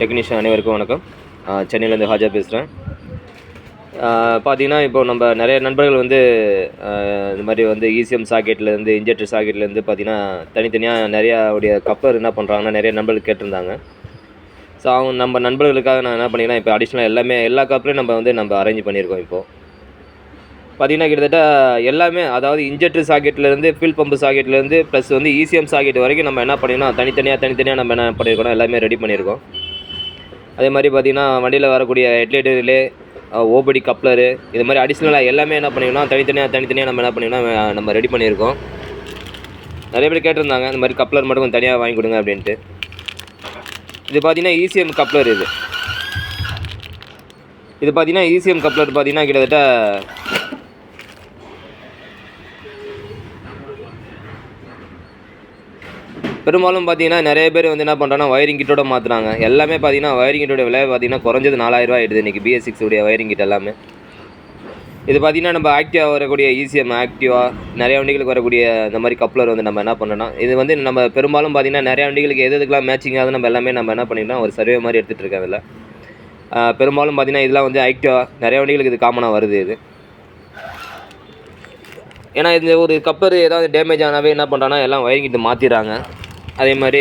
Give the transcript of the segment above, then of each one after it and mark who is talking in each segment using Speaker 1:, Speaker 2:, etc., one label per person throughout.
Speaker 1: Technician அனைவருக்கும் வணக்கம். சென்னையிலேருந்து ஹாஜா பேசுகிறேன். பார்த்தீங்கன்னா, இப்போ நம்ம நிறைய நண்பர்கள் வந்து இந்த மாதிரி வந்து இசிஎம் சாக்கெட்லேருந்து இன்ஜெக்டர் சாக்கெட்லேருந்து பார்த்தீங்கன்னா, தனித்தனியாக நிறையா உடைய கப்ளர் என்ன பண்ணுறாங்கன்னா, நிறைய நண்பர்கள் கேட்டிருந்தாங்க. ஸோ அவங்க நம்ம நண்பர்களுக்காக நான் என்ன பண்ணிக்கிறேன், இப்போ அடிஷ்னலாக எல்லா கப்ளரையும் நம்ம அரேஞ்ச் பண்ணியிருக்கோம். இப்போது பார்த்தீங்கன்னா, கிட்டத்தட்ட எல்லாமே, அதாவது இன்ஜெக்டர் சாக்கெட்லேருந்து ஃபில் பம்பு சாக்கெட்லேருந்து ப்ளஸ் வந்து இசிஎம் சாக்கெட் வரைக்கும் நம்ம என்ன பண்ணியிருக்கோம், தனித்தனியாக நம்ம என்ன பண்ணியிருக்கோம், எல்லாமே ரெடி பண்ணியிருக்கோம். அதே மாதிரி பார்த்திங்கன்னா, வண்டியில் வரக்கூடிய ஹெட்லைட் ரிலே, ஓபடி கப்ளரு, இது மாதிரி அடிஷ்னலாக எல்லாமே என்ன பண்ணிக்கணும், தனித்தனியாக நம்ம என்ன பண்ணிக்கணும், நம்ம ரெடி பண்ணியிருக்கோம். நிறைய பேர் கேட்டிருந்தாங்க, இந்த மாதிரி கப்ளர் மட்டும் கொஞ்சம் தனியாக வாங்கி கொடுங்க அப்படின்ட்டு. இது பார்த்திங்கன்னா இசிஎம் கப்ளர். இது பார்த்திங்கன்னா இசிஎம் கப்ளர் பார்த்திங்கன்னா கிட்டத்தட்ட பெரும்பாலும் பார்த்தீங்கன்னா நிறைய பேர் வந்து என்ன பண்ணுறாங்கன்னா வயரிங் கிட்டோட மாற்றுறாங்க. எல்லாமே பார்த்தீங்கன்னா வயரிங் கிட்டோட விலை பார்த்தீங்கன்னா குறைஞ்சது 4000 ரூபா ஆகிடுது இன்றைக்கி BS6 உடைய வயரிங் கிட் எல்லாமே. இது பார்த்திங்கன்னா நம்ம ஆக்டிவா வரக்கூடிய இசிஎம் ஆக்டிவா நிறைய வண்டிகளுக்கு வரக்கூடிய இந்த மாதிரி கப்ளர் வந்து நம்ம என்ன பண்ணோன்னா, இது வந்து நம்ம பெரும்பாலும் பார்த்திங்கன்னா நிறைய வண்டிகளுக்கு எதுக்கெல்லாம் மேட்சிங் ஆகுது நம்ம எல்லாமே நம்ம என்ன பண்ணிக்கலாம், ஒரு சர்வே மாதிரி எடுத்துகிட்டு இருக்கேன். அதில் பெரும்பாலும் பார்த்திங்கன்னா இதெல்லாம் வந்து ஆக்டிவா நிறைய வண்டிகளுக்கு இது காமனாக வருது. இது ஏன்னா இந்த ஒரு கப்ளர் ஏதாவது டேமேஜ் ஆனாவே என்ன பண்ணுறாங்கன்னா எல்லாம் வயரிங் கிட்ட மாற்றிடுறாங்க. அதே மாதிரி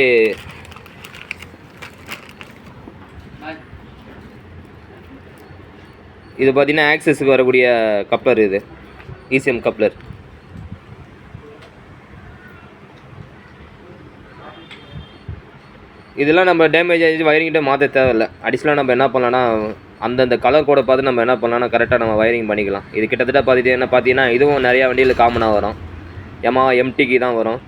Speaker 1: இது பார்த்திங்கன்னா ஆக்சஸுக்கு வரக்கூடிய கப்ளர். இது இசிஎம் கப்ளர். இதெல்லாம் நம்ம டேமேஜ் ஆகிடுச்சு வயரிங்கிட்ட மாற்ற தேவையில்லை. அடிஷ்னலாக நம்ம என்ன பண்ணலான்னா, அந்தந்த கலர் கோடை பார்த்து நம்ம என்ன பண்ணலான்னா கரெக்டாக நம்ம வயரிங் பண்ணிக்கலாம். இது கிட்டத்தட்ட பார்த்தீங்கன்னா இதுவும் நிறையா வண்டியில் காமனாக வரும். யமா MTக்கு தான் வரும்,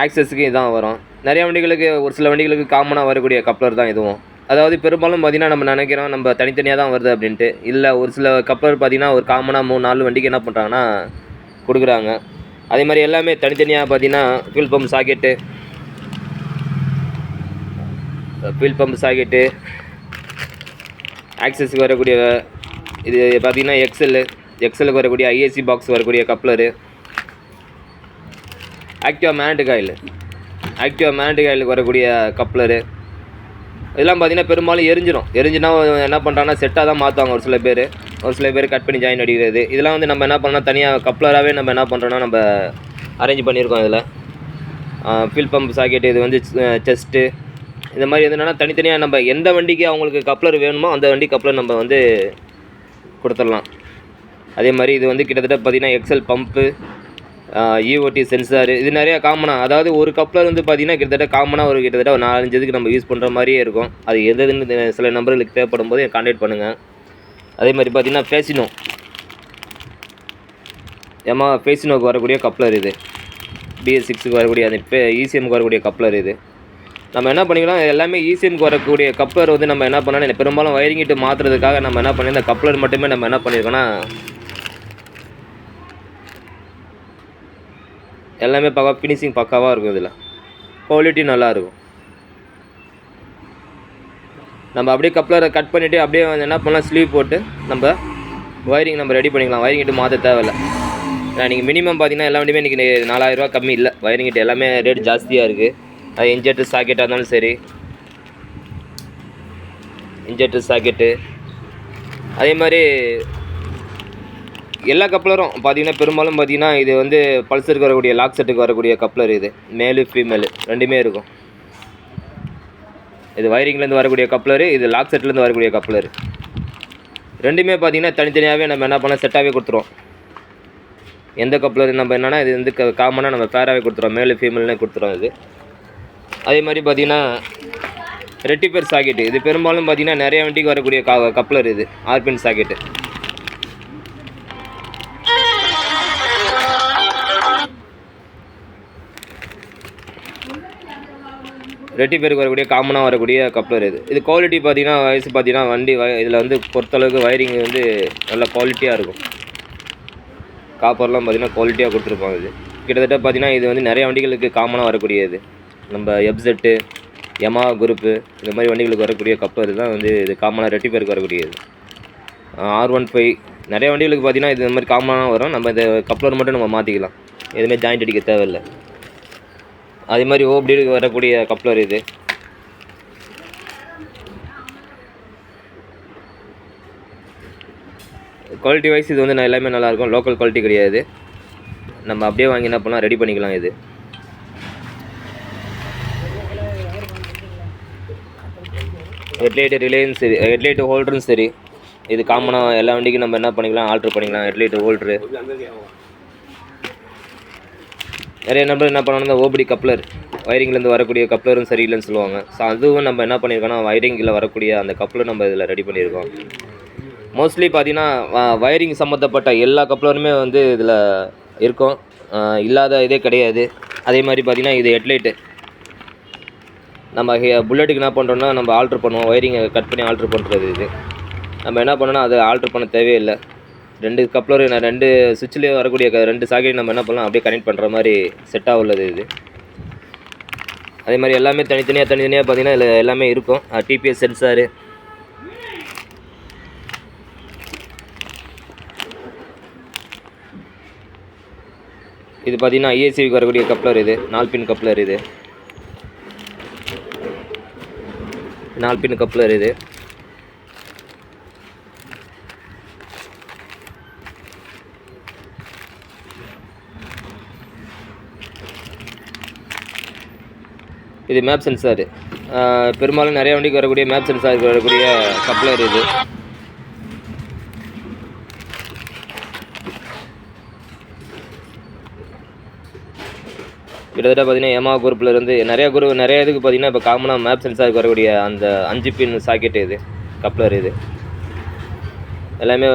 Speaker 1: ஆக்சஸுக்கு இதான் வரும். நிறைய வண்டிகளுக்கு, ஒரு சில வண்டிகளுக்கு காமனாக வரக்கூடிய கப்ளர் தான் இதுவும். அதாவது பெரும்பாலும் பார்த்திங்கன்னா நம்ம நினைக்கிறோம் நம்ம தனித்தனியாக தான் வருது அப்படின்ட்டு. இல்லை, ஒரு சில கப்ளர் பார்த்திங்கன்னா ஒரு காமனாக 3-4 வண்டிக்கு என்ன பண்ணுறாங்கன்னா கொடுக்குறாங்க. அதே மாதிரி எல்லாமே தனித்தனியாக பார்த்திங்கன்னா ஃபில் பம்ப் சாக்கெட்டு ஆக்சஸுக்கு வரக்கூடிய இது பார்த்திங்கன்னா எக்ஸலுக்கு வரக்கூடிய IAC பாக்ஸ் வரக்கூடிய கப்ளரு, ஆக்டிவா மேக்னெட்டிக் ஆயிலுக்கு வரக்கூடிய கப்ளரு, இதெல்லாம் பார்த்திங்கன்னா பெரும்பாலும் எரிஞ்சுனா என்ன பண்ணுறாங்கன்னா செட்டாக தான் மாற்றுவாங்க. ஒரு சில பேர் கட் பண்ணி ஜாயின் அடிக்கிறது. இதெல்லாம் வந்து நம்ம என்ன பண்ணால் தனியாக கப்ளராகவே நம்ம என்ன பண்ணுறோன்னா நம்ம அரேஞ்ச் பண்ணியிருக்கோம். இதில் ஃபில் பம்ப் சாக்கெட்டு, இது வந்து செஸ்ட்டு, இந்த மாதிரி என்னென்னா தனித்தனியாக நம்ம எந்த வண்டிக்கு அவங்களுக்கு கப்ளர் வேணுமோ அந்த வண்டி கப்ளர் நம்ம வந்து கொடுத்துடலாம். அதே மாதிரி இது வந்து கிட்டத்தட்ட பார்த்திங்கன்னா எக்ஸல் பம்ப்பு, EOT சென்சாரு, இது நிறையா காமனாக, அதாவது ஒரு கப்ளர் வந்து பார்த்திங்கன்னா கிட்டத்தட்ட ஒரு 4-5 இதுக்கு நம்ம யூஸ் பண்ணுற மாதிரியே இருக்கும். அது எதுன்னு சில நம்பர்களுக்கு தேவைப்படும் போது கான்டாக்ட் பண்ணுங்கள். அதே மாதிரி பார்த்திங்கன்னா ஃபேசினோக்கு வரக்கூடிய கப்ளர். இது BS6க்கு வரக்கூடிய அந்த இசிஎம்க்கு வரக்கூடிய கப்ளர். இது நம்ம என்ன பண்ணிக்கலாம், எல்லாமே இசிஎம்க்கு வரக்கூடிய கப்ளர் வந்து நம்ம என்ன பண்ணால் பெரும்பாலும் வயரிங் கிட்ட மாற்றுறதுக்காக நம்ம என்ன பண்ணி இந்த கப்ளர் மட்டுமே நம்ம என்ன பண்ணியிருக்கோன்னா எல்லாமே ஃபினிஷிங் பக்காவாக இருக்கும். இதில் குவாலிட்டி நல்லாயிருக்கும். நம்ம அப்படியே கப்ளரை கட் பண்ணிவிட்டு அப்படியே வந்து என்ன பண்ணலாம், ஸ்லீவ் போட்டு நம்ம வயரிங் நம்ம ரெடி பண்ணிக்கலாம். வயரிங் கிட்ட மாற்ற தேவையில்லை. ஏன்னா நீங்கள் மினிமம் பார்த்தீங்கன்னா எல்லா வண்டியுமே இன்றைக்கி 4000 ரூபா கம்மி இல்லை. வயரிங் கிட்ட எல்லாமே ரேட் ஜாஸ்தியாக இருக்குது. அது இன்ஜெக்டர் சாக்கெட்டாக இருந்தாலும் சரி, அதே மாதிரி எல்லா கப்ளரும் பார்த்திங்கன்னா பெரும்பாலும் பார்த்திங்கன்னா இது வந்து பல்சருக்கு வரக்கூடிய லாக் செட்டுக்கு வரக்கூடிய கப்ளர். இது மேலு ஃபீமேலு ரெண்டுமே இருக்கும். இது வயரிங்லேருந்து வரக்கூடிய கப்ளரு, இது லாக் செட்லேருந்து வரக்கூடிய கப்ளரு. ரெண்டுமே பார்த்திங்கன்னா தனித்தனியாகவே நம்ம என்ன பண்ணால் செட்டாகவே கொடுத்துருவோம். எந்த கப்ளர் நம்ம என்னென்னா இது வந்து காமனாக நம்ம ஃபேராகவே கொடுத்துருவோம், மேலு ஃபீமேல்னே கொடுத்துருவோம். இது அதே மாதிரி பார்த்திங்கன்னா ரெட்டிஃபயர் சாக்கெட்டு, இது பெரும்பாலும் பார்த்திங்கன்னா நிறைய வண்டிக்கு வரக்கூடிய கப்ளர். இது ஆர்பின் சாக்கெட்டு. ரெட்டிஃபயருக்கு வரக்கூடிய காமனாக வரக்கூடிய கப்ளர். இது குவாலிட்டி பார்த்திங்கன்னா வயசு பார்த்திங்கன்னா வண்டி இதில் வந்து பொறுத்தளவுக்கு வயரிங் வந்து நல்ல குவாலிட்டியாக இருக்கும். காப்பர்லாம் பார்த்திங்கன்னா குவாலிட்டியாக கொடுத்துருப்பாங்க. இது கிட்டத்தட்ட பார்த்திங்கன்னா இது வந்து நிறைய வண்டிகளுக்கு காமனாக வரக்கூடியது. நம்ம FZ, யமா குரூப்பு, இந்த மாதிரி வண்டிகளுக்கு வரக்கூடிய கப்ளர் தான் வந்து இது காமனாக ரெட்டிஃபயருக்கு வரக்கூடியது. R15 நிறைய வண்டிகளுக்கு பார்த்திங்கன்னா இது இந்த மாதிரி காமனாக வரும். நம்ம இந்த கப்ளர் மட்டும் நம்ம மாற்றிக்கலாம், எதுவுமே ஜாயிண்ட் அடிக்க தேவையில்லை. அதே மாதிரி ஓபடிக்கு வரக்கூடிய கப்ளர். இது குவாலிட்டி வைஸ் இது வந்து நான் எல்லாமே நல்லாயிருக்கும். லோக்கல் குவாலிட்டி கிடையாது. நம்ம அப்படியே வாங்கி என்ன பண்ணலாம், ரெடி பண்ணிக்கலாம். இது ஹெட்லைட்டு ரிலையன்ஸ் சரி, ஹெட்லைட்டு ஹோல்டரும் சரி, இது காமனாக எல்லா வண்டிக்கும் நம்ம என்ன பண்ணிக்கலாம், ஆல்ட்ரு பண்ணிக்கலாம். ஹெட்லைட்டு ஹோல்ட்ரு நிறைய நம்பர் என்ன பண்ணணும், இந்த ஓபடி கப்ளர் வயரிங்லேருந்து வரக்கூடிய கப்ளரும் சரியில்லைன்னு சொல்லுவாங்க. ஸோ அதுவும் நம்ம என்ன பண்ணியிருக்கோம்னா, வயரிங்கில் வரக்கூடிய அந்த கப்ளர் நம்ம இதில் ரெடி பண்ணியிருக்கோம். மோஸ்ட்லி பார்த்தீங்கன்னா வயரிங் சம்மந்தப்பட்ட எல்லா கப்ளருமே வந்து இதில் இருக்கும், இல்லாத இதே கிடையாது. அதே மாதிரி பார்த்திங்கன்னா இது ஹெட்லைட்டு நம்ம புல்லட்டுக்கு என்ன பண்ணுறோன்னா, நம்ம ஆல்ட்ரு பண்ணுவோம், வயரிங்கை கட் பண்ணி ஆல்ட்ரு பண்ணுறது. இது நம்ம என்ன பண்ணோன்னா அதை ஆல்ட்ரு பண்ண தேவையில்லை. 2 கப்ளர், 2 சுவிட்ச்லேயே வரக்கூடிய 2 சாக்கெட் நம்ம என்ன பண்ணலாம், அப்படியே கனெக்ட் பண்ணுற மாதிரி செட்டாக உள்ளது இது. அதே மாதிரி எல்லாமே தனித்தனியாக பார்த்திங்கன்னா இதில் எல்லாமே இருக்கும். டிபிஎஸ் சென்சாரு, இது பார்த்திங்கன்னா ஐஏசிக்கு வரக்கூடிய கப்ளர். இது 4 பின் கப்ளர். இது 4 பின் கப்ளர். இது இது மேப் சென்சார். பெரும்பாலும் நிறைய வண்டிக்கு வரக்கூடிய மேப் சென்சாருக்கு வரக்கூடிய கப்ளர். இது கிட்டத்தட்ட பார்த்திங்கன்னா எமா குரூப்பில் இருந்து நிறைய இதுக்கு பார்த்திங்கன்னா இப்போ காமனாக மேப் சென்சாருக்கு வரக்கூடிய அந்த 5 பின் சாக்கெட்டு இது கப்ளர். இது எல்லாமே